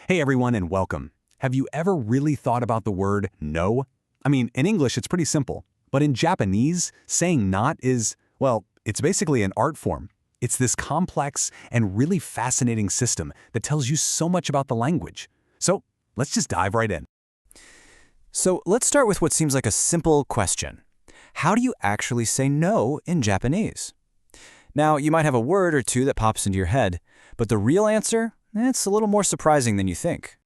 Hey everyone and welcome. Have you ever really thought about the word no? I mean, in English it's pretty simple, but in Japanese, saying not is, well, it's basically an art form. It's this complex and really fascinating system that tells you so much about the language. So let's just dive right in. So let's start with what seems like a simple question. How do you actually say no in Japanese? Now, you might have a word or two that pops into your head, but the real answer, it's a little more surprising than you think.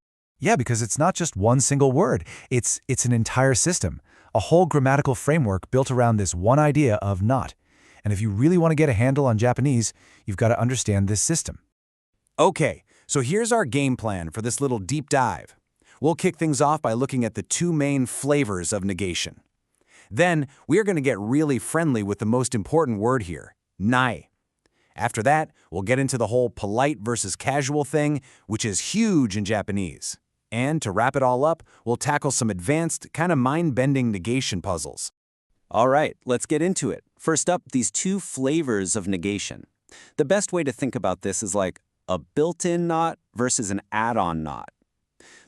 Yeah, because it's not just one single word. It's an entire system, a whole grammatical framework built around this one idea of not. And if you really want to get a handle on Japanese, you've got to understand this system. Okay, so here's our game plan for this little deep dive. We'll kick things off by looking at the two main flavors of negation. Then, we're going to get really friendly with the most important word here, nai. After that, we'll get into the whole polite versus casual thing, which is huge in Japanese. And to wrap it all up, we'll tackle some advanced, kind of mind-bending negation puzzles. All right, let's get into it. First up, these two flavors of negation. The best way to think about this is like a built-in not versus an add-on not.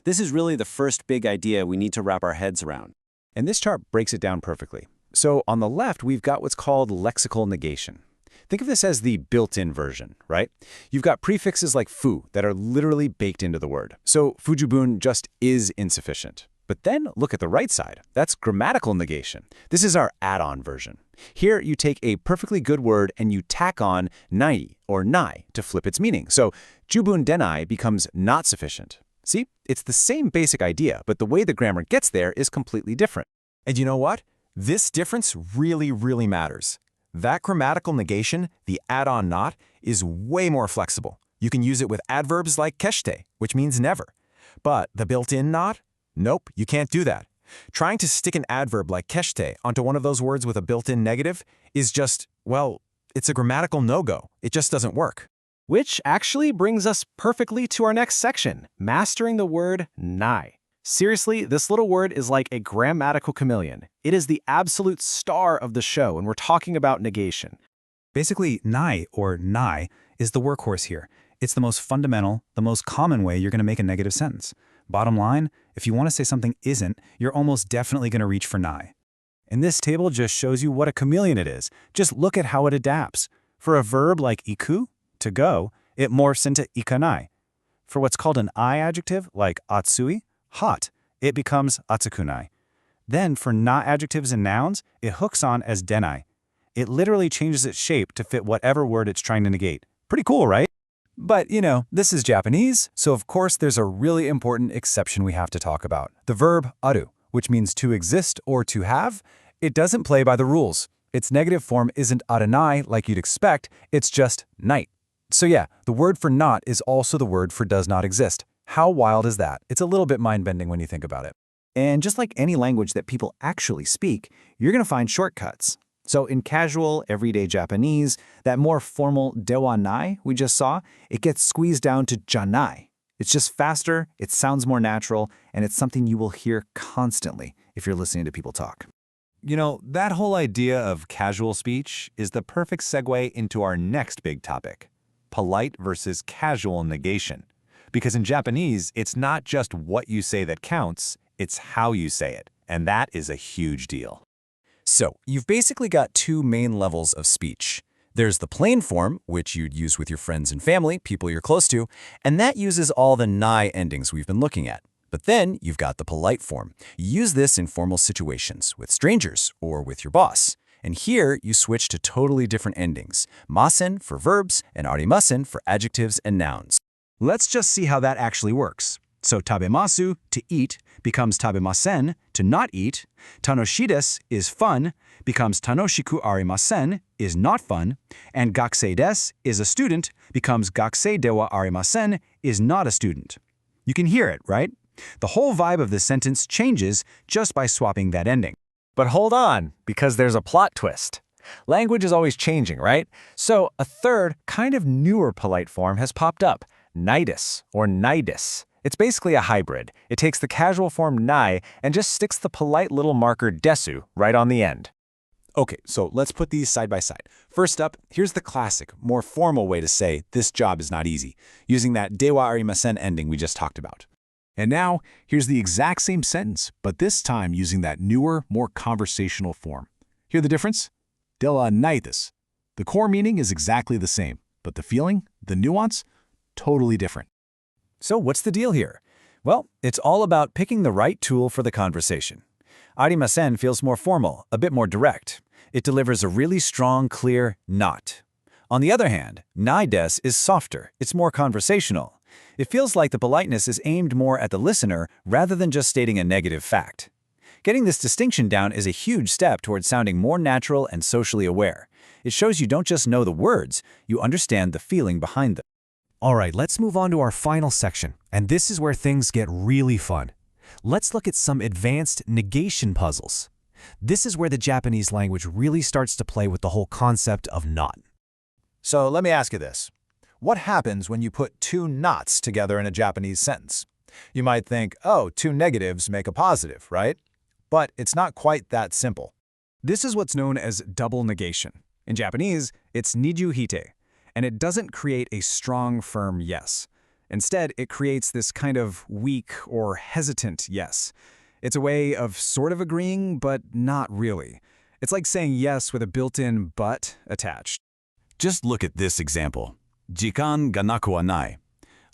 This is really the first big idea we need to wrap our heads around. And this chart breaks it down perfectly. So on the left, we've got what's called lexical negation. Think of this as the built-in version, right? You've got prefixes like fu that are literally baked into the word. So fujibun just is insufficient. But then look at the right side. That's grammatical negation. This is our add-on version. Here, you take a perfectly good word and you tack on nai or nai to flip its meaning. So jubun denai becomes not sufficient. See, it's the same basic idea, but the way the grammar gets there is completely different. And you know what? This difference really matters. That grammatical negation, the add-on not, is way more flexible. You can use it with adverbs like keshite, which means never. But the built-in not? Nope, you can't do that. Trying to stick an adverb like keshite onto one of those words with a built-in negative is just, well, it's a grammatical no-go. It just doesn't work. Which actually brings us perfectly to our next section, mastering the word nai. Seriously, this little word is like a grammatical chameleon. It is the absolute star of the show when we're talking about negation. Basically, nai or nai is the workhorse here. It's the most fundamental, the most common way you're going to make a negative sentence. Bottom line, if you want to say something isn't, you're almost definitely going to reach for nai. And this table just shows you what a chameleon it is. Just look at how it adapts. For a verb like iku, to go, it morphs into ikanai. For what's called an I adjective, like atsui, hot, it becomes atsukunai. Then for na adjectives and nouns, it hooks on as denai. It literally changes its shape to fit whatever word it's trying to negate. Pretty cool, right? But, this is Japanese, so of course there's a really important exception we have to talk about. The verb aru, which means to exist or to have, it doesn't play by the rules. Its negative form isn't aranai like you'd expect, it's just night. So yeah, the word for not is also the word for does not exist. How wild is that? It's a little bit mind-bending when you think about it. And just like any language that people actually speak, you're going to find shortcuts. So in casual, everyday Japanese, that more formal dewa nai we just saw, it gets squeezed down to janai. It's just faster, it sounds more natural, and it's something you will hear constantly if you're listening to people talk. That whole idea of casual speech is the perfect segue into our next big topic, polite versus casual negation. Because in Japanese, it's not just what you say that counts, it's how you say it. And that is a huge deal. So you've basically got two main levels of speech. There's the plain form, which you'd use with your friends and family, people you're close to, and that uses all the nai endings we've been looking at. But then you've got the polite form. You use this in formal situations, with strangers, or with your boss. And here you switch to totally different endings, masen for verbs and arimasen for adjectives and nouns. Let's just see how that actually works. So tabemasu, to eat, becomes tabemasen, to not eat. Tanoshii desu is fun, becomes tanoshiku arimasen, is not fun. And gakusei desu is a student, becomes gakusei de wa arimasen, is not a student. You can hear it, right? The whole vibe of the sentence changes just by swapping that ending. But hold on, because there's a plot twist. Language is always changing, right? So a third, kind of newer polite form has popped up, nidus or nidus. It's basically a hybrid. It takes the casual form nai and just sticks the polite little marker desu right on the end. Okay, so let's put these side by side. First up, here's the classic, more formal way to say this job is not easy, using that dewa arimasen ending we just talked about. And now, here's the exact same sentence, but this time using that newer, more conversational form. Hear the difference? Dewa nai desu. The core meaning is exactly the same, but the feeling, the nuance, totally different. So what's the deal here? Well, it's all about picking the right tool for the conversation. Arimasen feels more formal, a bit more direct. It delivers a really strong, clear not. On the other hand, nai desu is softer, it's more conversational. It feels like the politeness is aimed more at the listener rather than just stating a negative fact. Getting this distinction down is a huge step towards sounding more natural and socially aware. It shows you don't just know the words, you understand the feeling behind them. All right, let's move on to our final section, and this is where things get really fun. Let's look at some advanced negation puzzles. This is where the Japanese language really starts to play with the whole concept of not. So let me ask you this. What happens when you put two nots together in a Japanese sentence? You might think, oh, two negatives make a positive, right? But it's not quite that simple. This is what's known as double negation. In Japanese, it's niju hite, and it doesn't create a strong, firm yes. Instead, it creates this kind of weak or hesitant yes. It's a way of sort of agreeing, but not really. It's like saying yes with a built-in but attached. Just look at this example. Jikan ga naku wa nai.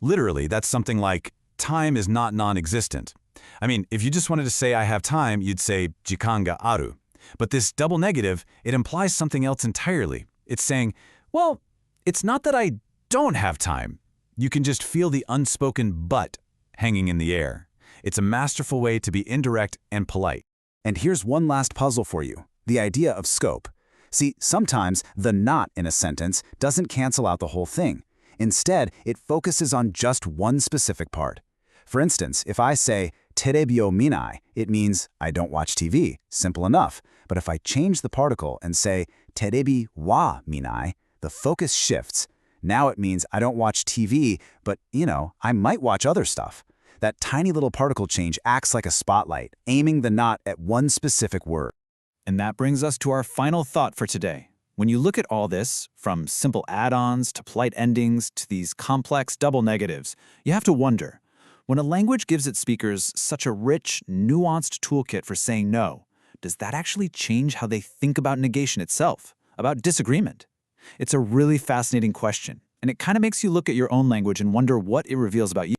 Literally, that's something like, time is not non-existent. I mean, if you just wanted to say I have time, you'd say jikan ga aru. But this double negative, it implies something else entirely. It's saying, well, it's not that I don't have time. You can just feel the unspoken but hanging in the air. It's a masterful way to be indirect and polite. And here's one last puzzle for you, the idea of scope. See, sometimes the not in a sentence doesn't cancel out the whole thing. Instead, it focuses on just one specific part. For instance, if I say, terebi o minai, it means I don't watch TV. Simple enough. But if I change the particle and say, terebi wa minai, the focus shifts. Now it means I don't watch TV, but, I might watch other stuff. That tiny little particle change acts like a spotlight, aiming the not at one specific word. And that brings us to our final thought for today. When you look at all this, from simple add-ons to polite endings to these complex double negatives, you have to wonder, when a language gives its speakers such a rich, nuanced toolkit for saying no, does that actually change how they think about negation itself, about disagreement? It's a really fascinating question, and it kind of makes you look at your own language and wonder what it reveals about you.